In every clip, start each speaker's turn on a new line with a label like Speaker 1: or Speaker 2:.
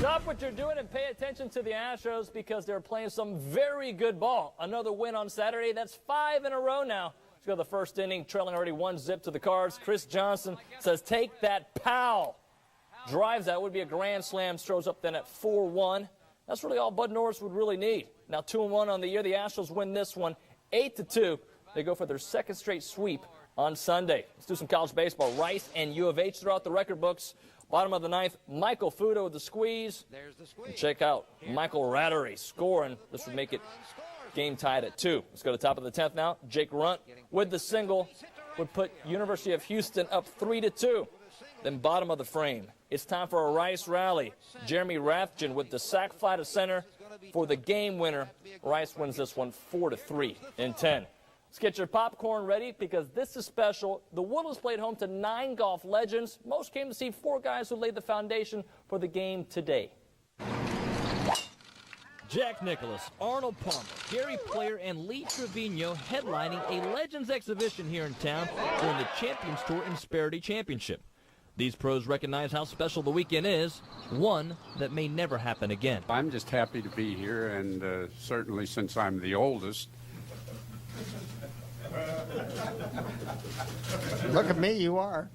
Speaker 1: Stop what you're doing and pay attention to the Astros because they're playing some very good ball. Another win on Saturday. That's 5 in a row now. Let's go to the first inning, trailing already 1-0 to the Cards. Chris Johnson says, take that, pow. Drives that, would be a grand slam, throws up then at 4-1. That's really all Bud Norris would really need. Now 2-1 on the year. The Astros win this one 8-2. They go for their second straight sweep on Sunday. Let's do some college baseball. Rice and U of H throughout the record books. Bottom of the ninth, Michael Futo with the squeeze.
Speaker 2: There's the squeeze.
Speaker 1: And check out Michael Rattery scoring. This would make it game tied at 2. Let's go to the top of the 10th now. Jake Runt with the single would put University of Houston up 3-2. Then bottom of the frame, it's time for a Rice rally. Jeremy Rathjen with the sac fly to center for the game winner. Rice wins this one 4-3 in 10. Let's get your popcorn ready because this is special. The Woodlands played home to 9 golf legends. Most came to see 4 guys who laid the foundation for the game today.
Speaker 3: Jack Nicklaus, Arnold Palmer, Gary Player, and Lee Trevino headlining a Legends exhibition here in town during the Champions Tour Insperity Championship. These pros recognize how special the weekend is, one that may never happen again.
Speaker 4: I'm just happy to be here, and certainly since I'm the oldest.
Speaker 5: Look at me, you are.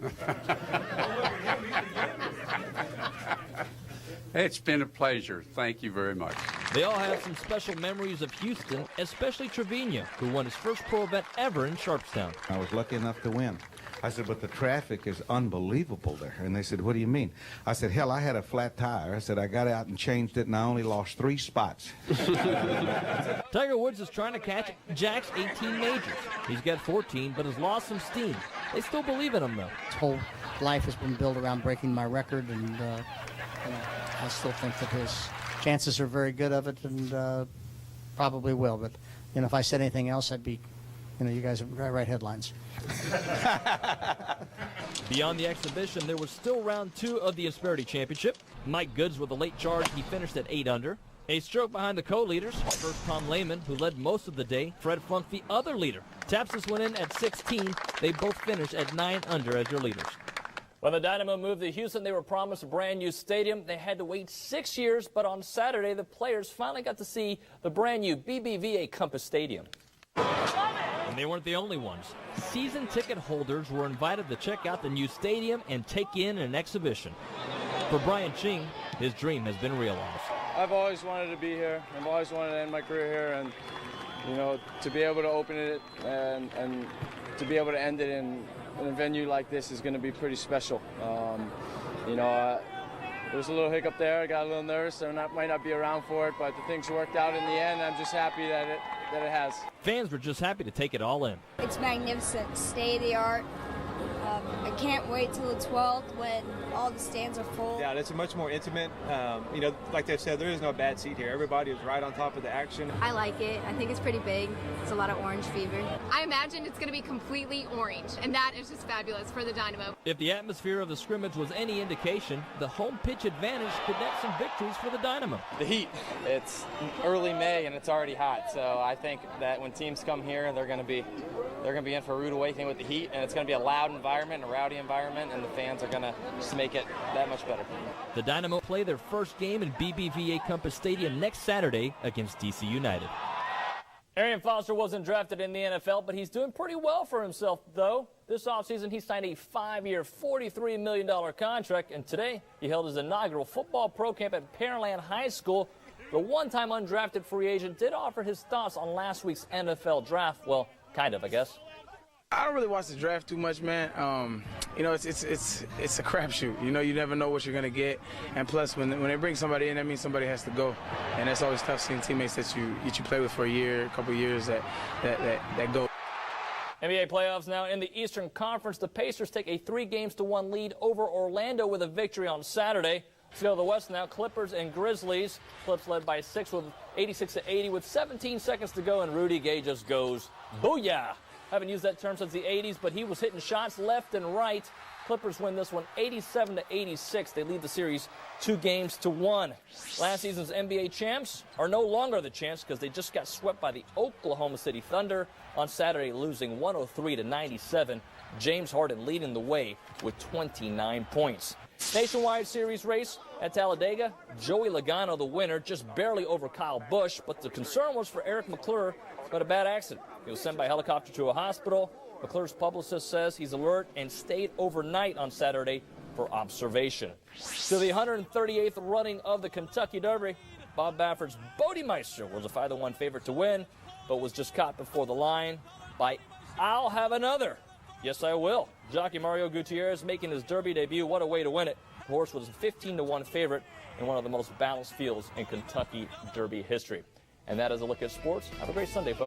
Speaker 4: It's been a pleasure. Thank you very much.
Speaker 3: They all have some special memories of Houston, especially Trevino, who won his first pro event ever in Sharpstown.
Speaker 6: I was lucky enough to win. I said, but the traffic is unbelievable there. And they said, what do you mean? I said, hell, I had a flat tire. I said, I got out and changed it, and I only lost 3 spots.
Speaker 3: Tiger Woods is trying to catch Jack's 18 majors. He's got 14, but has lost some steam. They still believe in him, though.
Speaker 5: His whole life has been built around breaking my record, and I still think that his chances are very good of it, and probably will. But if I said anything else, I'd be, you guys would write headlines.
Speaker 3: Beyond the exhibition, there was still round 2 of the Insperity Championship. Mike Goods with a late charge. He finished at 8 under. A stroke behind the co-leaders. First Tom Lehman, who led most of the day. Fred Funk, the other leader, taps this one in at 16. They both finished at 9 under as your leaders.
Speaker 1: When the Dynamo moved to Houston, they were promised a brand new stadium. They had to wait 6 years, but on Saturday, the players finally got to see the brand new BBVA Compass Stadium.
Speaker 3: And they weren't the only ones. Season ticket holders were invited to check out the new stadium and take in an exhibition. For Brian Ching, his dream has been realized.
Speaker 7: I've always wanted to be here. I've always wanted to end my career here, and to be able to open it and to be able to end it in a venue like this is going to be pretty special. There was a little hiccup there. I got a little nervous. I might not be around for it, but the things worked out in the end. I'm just happy that it has.
Speaker 3: Fans were just happy to take it all in.
Speaker 8: It's magnificent, state-of-the-art. I can't wait till the 12th when all the stands are full.
Speaker 9: Yeah, it's much more intimate. Like they said, there is no bad seat here. Everybody is right on top of the action.
Speaker 10: I like it. I think it's pretty big. It's a lot of orange fever. I imagine it's going to be completely orange, and that is just fabulous for the Dynamo.
Speaker 3: If the atmosphere of the scrimmage was any indication, the home pitch advantage could net some victories for the Dynamo.
Speaker 11: The heat. It's early May, and it's already hot, so I think that when teams come here, they're going to be in for a rude awakening with the heat, and it's going to be a loud environment, a rowdy environment, and the fans are going to just make it that much better.
Speaker 3: The Dynamo play their first game in BBVA Compass Stadium next Saturday against DC United.
Speaker 1: Arian Foster wasn't drafted in the NFL, but he's doing pretty well for himself, though. This offseason, he signed a 5-year, $43 million contract, and today he held his inaugural football pro camp at Pearland High School. The one-time undrafted free agent did offer his thoughts on last week's NFL draft. Well, kind of, I guess.
Speaker 7: I don't really watch the draft too much, man. It's a crapshoot. You never know what you're gonna get, and plus, when they bring somebody in, that means somebody has to go, and that's always tough seeing teammates that you play with for a year, a couple of years that go.
Speaker 1: NBA playoffs now in the Eastern Conference. The Pacers take a 3-1 lead over Orlando with a victory on Saturday. Let's go to the West now. Clippers and Grizzlies. Clips led by 6 with 86-80 with 17 seconds to go, and Rudy Gay just goes booyah. Haven't used that term since the 80s, but he was hitting shots left and right. Clippers win this one 87-86. They lead the series 2-1. Last season's NBA champs are no longer the champs because they just got swept by the Oklahoma City Thunder on Saturday, losing 103-97. James Harden leading the way with 29 points. Nationwide Series race at Talladega, Joey Logano the winner, just barely over Kyle Busch, but the concern was for Eric McClure, but a bad accident. He was sent by helicopter to a hospital. McClure's publicist says he's alert and stayed overnight on Saturday for observation. To the 138th running of the Kentucky Derby, Bob Baffert's Bodemeister was a 5-1 favorite to win, but was just caught before the line by I'll Have Another. Yes, I will. Jockey Mario Gutierrez making his Derby debut. What a way to win it. The horse was a 15-1 favorite in one of the most balanced fields in Kentucky Derby history. And that is a look at sports. Have a great Sunday, folks.